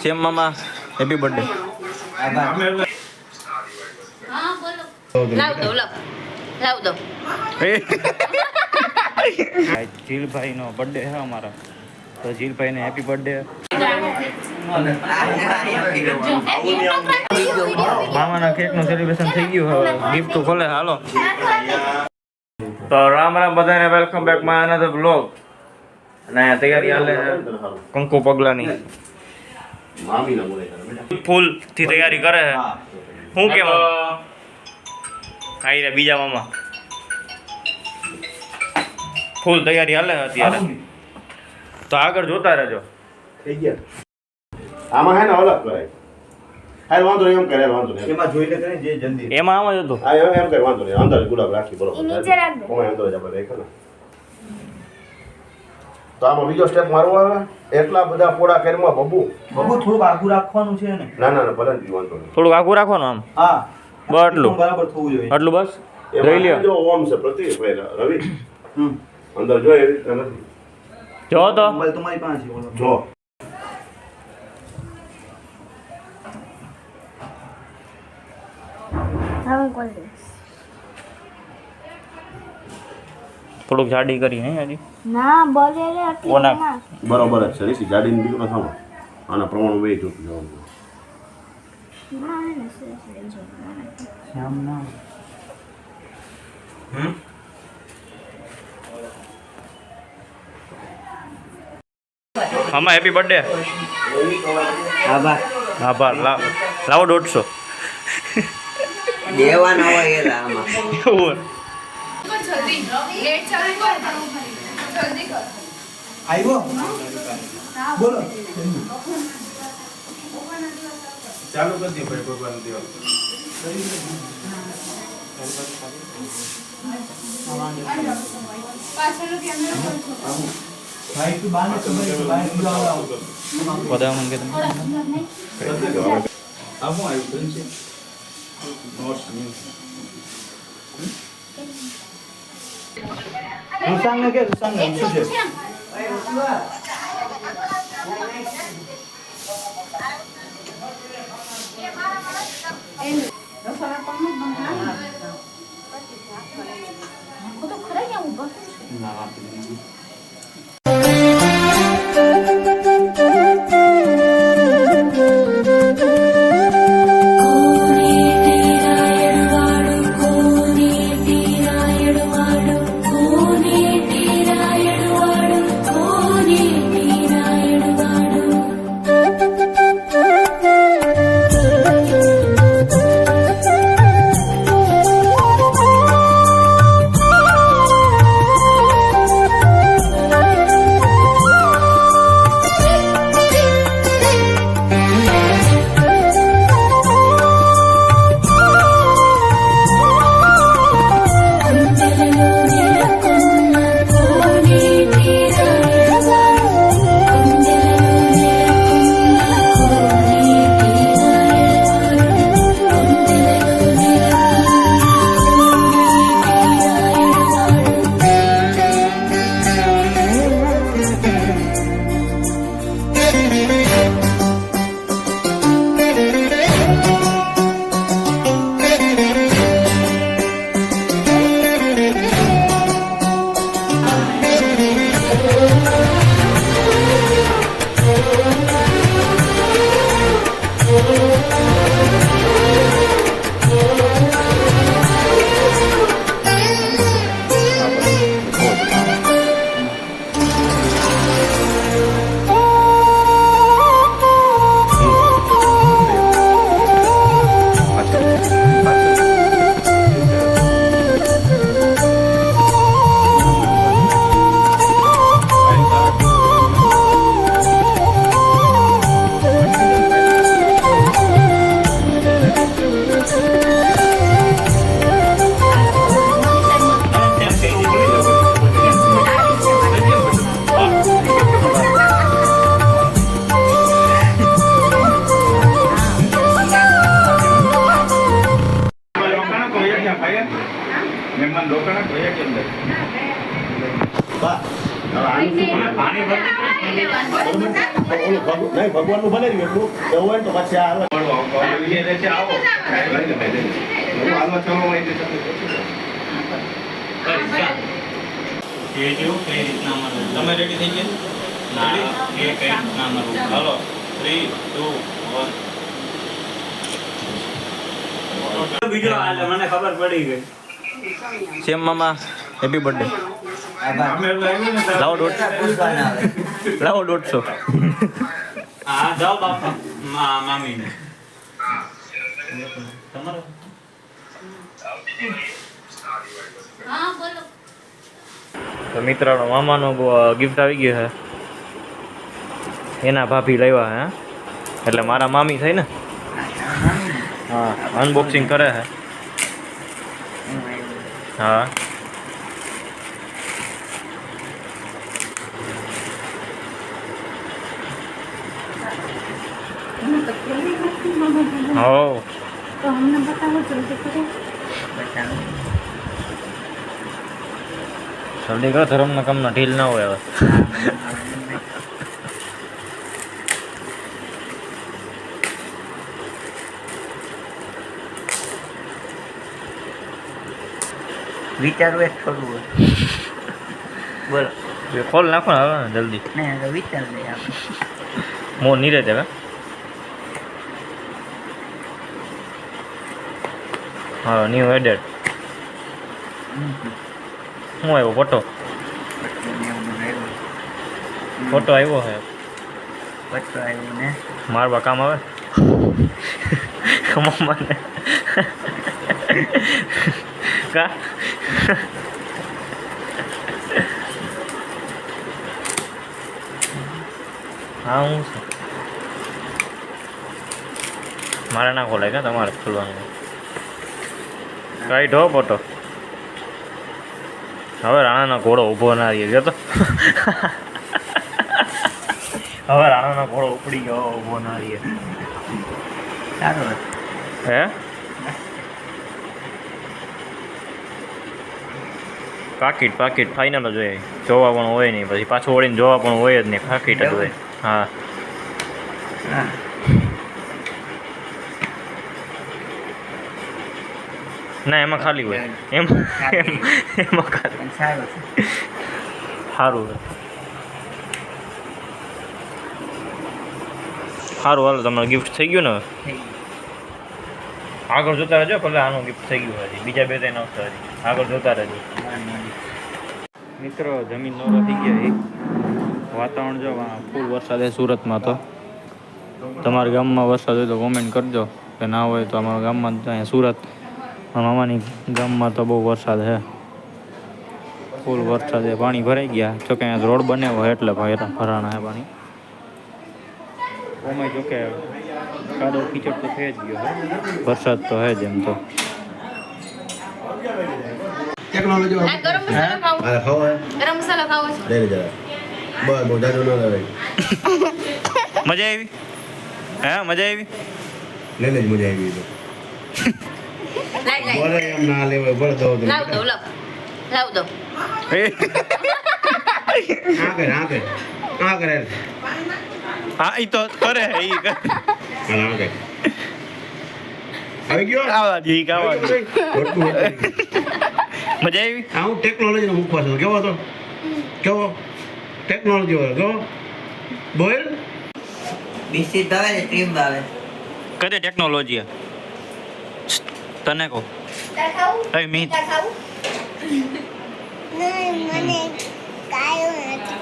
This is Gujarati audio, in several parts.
સેમ મામા હેપી બર્થડે. લાવ દો જીલભાઈ નો બર્થડે છે અમારા, તો જીલભાઈ ને હેપી બર્થડે. મામાના કેક નું સેલિબ્રેશન થઈ ગયું, હવે ગિફ્ટ ખોલે. હાલો તો રામ રામ બધાને, welcome back my another blog. અને તૈયારી હાલે કંકુ પગલાની ફૂલ થી તૈયારી કરે છે. હું કેમ આઈ રે બીજા મામા ફૂલ તૈયારી હાલે અત્યારે, તો આગળ જોતા રહેજો. થઈ ગયા આમાં હે ને અલગ કરાય. હાલ વાંધો નહીં, એમ કરે વાંધો નહીં. એમાં જોઈ લે કરે જે જલ્દી. એમાં આમ જ હતું. હા એમ કરે વાંધો નહીં. અંદર ગુલાબ રાખી બરોબર. નીચે રાખ દો. ઓય અંદર જ આપણે રાખો ને. તો આમાં બીજો સ્ટેપ મારવો આવે. એટલા બધા પોડા કેરમાં બબુ થોડુંક આઘું રાખવાનું છે ને. ના ના ભલે વાંધો નહીં. થોડુંક આખું રાખવાનું આમ. હા બસ આટલું બરાબર થવું જોઈએ. આટલું બસ જોઈ લ્યો. જો ઓમ છે પ્રતિ પહેલા રવિ અંદર જો એવી રીતે નથી. જો તો મોબાઈલ તમારી પાસે છે બોલો. જો થોડુંક જાડી કરી હે હજી. ના બોલે રે આટલી ઓના. ના. બરોબર જ છે. રીસી ગાડીની દીકરો થામો આના પ્રમાણ બે ચૂકી જવાનું. ના ને સરસ લેજો. શ્યામ ના મામા હેપી બર્થડે. આભાર. આભાર. લાવો 150. દેવાના હોય એલા આમાં. એવું જલ્દી લેટ ચાલુ કર જલ્દી કર. આવ્યો બોલો. ચાલુ કરી દે ભાઈ ભગવાન દેવા. પાછળનો કેમેરો ખોલ. ભાઈ તું બાને ખબર છે બાને બોલાવો. બધા મને કે આ હું આવ્યું બેન છે નોટ્સ રૂસાંગ ને કે રૂસાંગ ને શું છે? નહીં ભગવાનનું ભલે રહ્યું એટલું એવું હોય ને તો પછી આ હાલવા તમે રેડી થઈ ગયા હાલો 3 2 1 બીજો હાલે મને ખબર પડી ગઈ. સેમ મામા હેપી બર્થડે લાવો 150 લાવો 150 હા જાઓ બાપા મામી ને તમારો હા બોલો તો મિત્રનો મામાનો ગિફ્ટ આવી ગયો છે એના ભાભી લાવ્યા હે એટલે મારા મામી થઈ ને હા અનબોક્સિંગ કરે છે હા हो तो हमने बताओ जल्दी करो. जल्दी करो धर्म ना कम ना ढील ना हो હવે વિચારવું એક થોડું હોય. બોલો ये खोल नाखो ना હવે જલ્દી નહીં હવે વિચાર લઈએ આપણે. મો નીરે દેવા હા ન્યુ એડેડ હું આવ્યો ફોટો આવ્યો હે પત્ર આવ્યું ને મારવા કામ આવે મમ્માને કા હા હું છે મારે ના ખોલાય કા તમારે ખોલવાનું કાંઈ ઢો ફોટો હવે રાણાનો ઘોડો ઊભો ના રહી ગયો તો હવે રાણાનો ઘોડો ઉપડી ગયો ઊભો ના રહી સારું હે પાકીટ ફાઇનલ જ હોય જોવા પણ હોય નહીં પછી પાછું વળીને જોવા પણ હોય જ નહીં પાકીટ જ હોય હા હા ના એમાં ખાલી હોય એમાં ખાલી સારું છે. સારું હાલો તમારે ગિફ્ટ થઈ ગયું ને હવે? થઈ આગળ જોતા રહેજો ભલે આનું ગિફ્ટ થઈ ગયું હજી બીજા બે ત્રણ આવશે હજી આગળ જોતા રહેજો ગયું. મિત્રો જમીન નવરો થઈ ગયા વાતાવરણ જો ફૂલ વરસાદ છે સુરતમાં તો તમારા ગામમાં વરસાદ હોય તો કોમેન્ટ કરજો કે ના હોય તો અમારા ગામમાં અહીંયા સુરત મામાની ગામમાં તો બહુ વરસાદ છે ફૂલ વરસાદ છે પાણી ભરાઈ ગયા જોકે અહીંયા રોડ બન્યો હોય એટલે ભરાણા છે પાણી ઓમાં જોકે કાદવ કીચડ તો થઈ જ ગયો વરસાદ તો છે જ એમ તો ટેકનોલોજી આ ગરમ મસાલો ખાવો અરે ખાઓ હે ગરમ મસાલો ખાવો છે લઈ લે જરા બસ બહુ જાજો ન લેવાય મજા આવી હે મજા આવી લઈ લેજ મજા આવી તો લાઈ બોલે એમ ના લેવાય બોલે દો તો લાવ દો આ કરે હા એ તો કરે એ કરે આ કરે આવી ગયો આવા જી કાવા ખોટું હતું. મજા આવી આ હું ટેકનોલોજી નો મુખવા છું કેવો હતો કેવો ટેકનોલોજી વાળો કેવો બોલ બિસ્કિટ ભાવે ને ક્રીમ ભાવે. કદે ટેકનોલોજી તને કહો એ મીત નહીં મને કાયું નથી.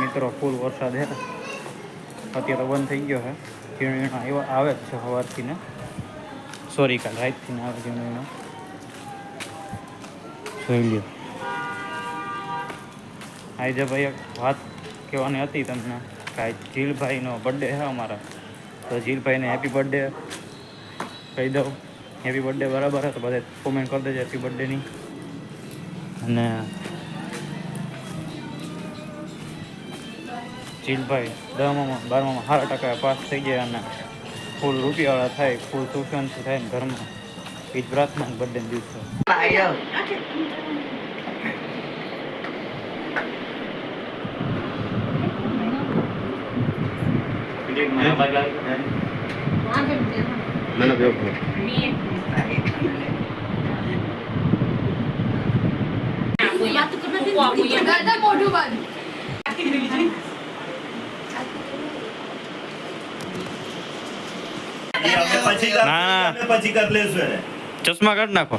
મિત્રો ફૂલ વરસાદ છે અત્યારે બંધ થઈ ગયો છે ઝીણઝીણા એવા આવે જ છે સવારથી ને સોરી કાલ રાતથી ને આવે ઝીણઝીણા જોઈ લ્યો આજે ભાઈ એક વાત કહેવાની હતી તમને કે આજ જીલભાઈનો બર્થડે છે અમારા તો જીલભાઈને હેપી બર્થડે કહી દઉં હેપી બર્થડે બરાબર છે તો બધા કોમેન્ટ કરી દેજો હેપી બર્થડેની અને જીલભાઈ 10માં 12માં સારા ટકા પાસ થઈ ગયા અને ફૂલ રૂપિયાવાળા થાય ફૂલ સુશાંત થાય ને ઘરમાં એ જ પ્રાર્થના બર્થડે દિવસે ના બેવ કરો. દાદા મોઢું બંધ. ના. પછી કર લેશું એને. ચશ્મા કાઢ નાખો.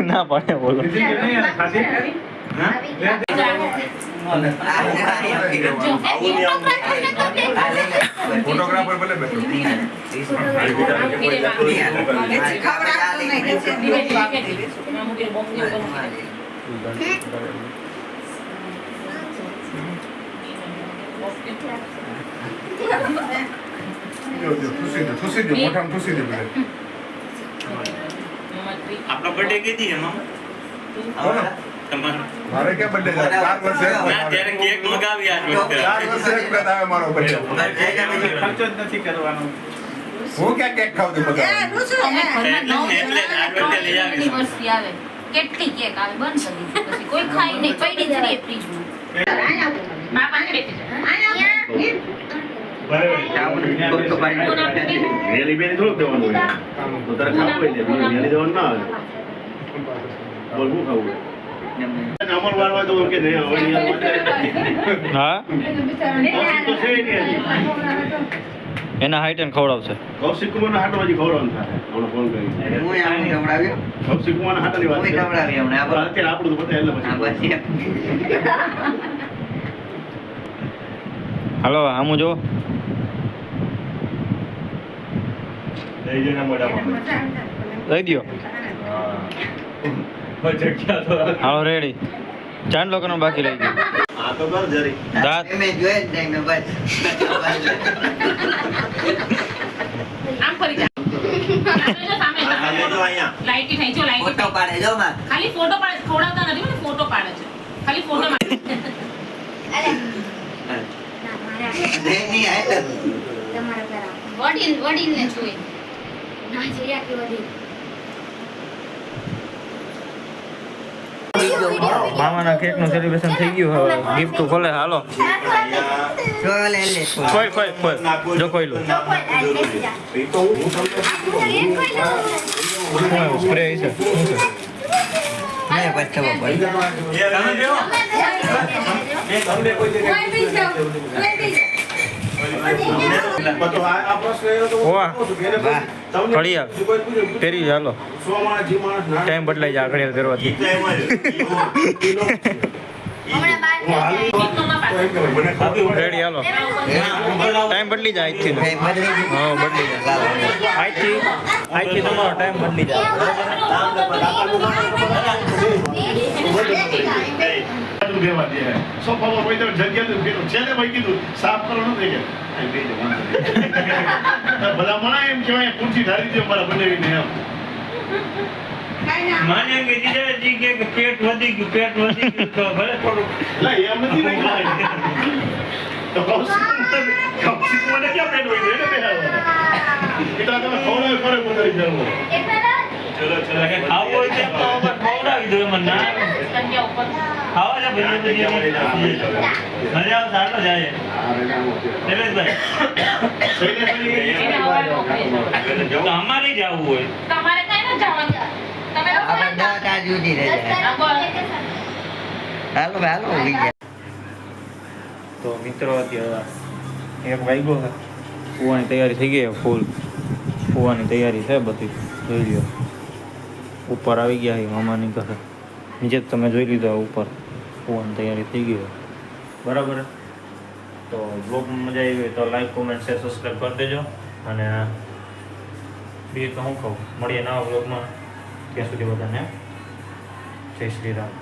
ના પડે બોલો. ફોટોગ્રાફર ભલે બેઠો. ખુશી દો મોઢામાં ખુશી દે બધા. આપણો બર્થડે કીધી એમાં તમારો મારે ક્યાં birthday છે? 4 વર્ષે એક ના ત્યારે કેક મગાવી આજ વખતે 4 વર્ષે એક વખત આવે મારો birthday. ખર્ચો જ નથી કરવાનો. હું ક્યાં કેક ખાઉં છું બધા? અમે ઘરમાં નવ એટલે જ આ વખતે લઈ આવી. એનિવર્સરી આવે કેટલી કેક આવે બંધ કરી દીધી. પછી કોઈ ખાય નહીં પડી જ રહે ફ્રીજમાં. બાપાને બેસી વેલી બેની થોડું કહેવાનું હોય. તો તારે ખાવું હોય ને વેલી જવાનું ના આવે. બોલ શું ખાવું હોય? અમર વાળવા તો કે નહીં હવે યાર હા તો છે નહીં હજી. એના હાઈટ એને ખવડાવશે. કૌશિક કુમારનો હાટો હજી ખવડાવવાનું થાય. હમણાં ફોન કરી. કૌશિક કુમારના હાટાની વાત છે. અત્યારે આપણું તો પતે એટલે પછી. હાલો આમું જો. લઈ જઈને મોઢામાં. લઈ દ્યો. હાલો રેડી. ચાંદ લોકોનો બાકી રહી ગયો. આ તો કર જરી. દાંત આમ ફરી જા. સામે આ તો અહીંયા. લાઈટી થઈ જો લાઈટી ફોટો પાડે જો માં ખાલી ફોટો પાડે ખવડાવતા નથી મને ફોટો પાડે છે ખાલી ફોટો પાડે નહીં આય વડીલ ને જોઈ ના જઈ આખી વડીલ મામાના કેક નું સેલિબ્રેશન થઈ ગયું. હવે ગિફ્ટ ખોલે. હાલો જો લે લે ખોલ જો ખોઈલું. સ્પ્રે છે શું છે? નહીં બચ્ચો ભાઈ તો આ પ્રશ્ન એનો તો વાહ. વાહ. ઘડિયાળ પહેરી હાલો. 100 માણસ જી માણસ ના ટાઈમ બદલાઈ જાય ઘડિયાળ પહેરવાથી. રેડી હાલો. ટાઈમ બદલી જાય આજથી. કઈ બદલી ગયું હા બદલી જાય આજથી તમારો ટાઈમ બદલી જાય. બેવા દે સોફામાં કોઈ તો જગ્યા તો કીધું છે ને ભાઈ કીધું સાફ કરો નથી કે બધા મને એમ કહેવાય ખુરશી ધારી દે મારા બનાવીને એમ માને કે જીજાજી કે પેટ વધી ગયું તો ભલે થોડું લા એમ નથી રહી તો કૌશિક મને ક્યાં પેટ હોય એને બેહાડવા એટલે તમે ખવડાવે ફરે પોતાની જરૂર ચલો ખાવું હોય તો ખવડાવી દો મને ના ખાવા જા બધી મજા આવે સારો જાય તો અમારે જવું હોય તમારે કઈ ન જવાનું તમે આપણે 10 તાજ ઉડી રહે હાલો હાલો ઉડી ગયા તો મિત્રો અત્યારે એક વાગ્યો છે. ફૂવાની તૈયારી થઈ ગઈ ફૂલ. ફૂવાની તૈયારી છે બધી જોઈ લ્યો. ઉપર આવી ગયા છે મામાની ઘરે. નીચે તમે જોઈ લીધો ઉપર ફૂવાની તૈયારી થઈ ગઈ બરાબર. તો બ્લોગમાં મજા આવી હોય તો લાઈક કોમેન્ટ શેર સબસ્ક્રાઈબ કરી દેજો. અને બીજું તો હું કહું મળીએ નવા બ્લોગમાં. ત્યાં સુધી બધાને જય શ્રી રામ.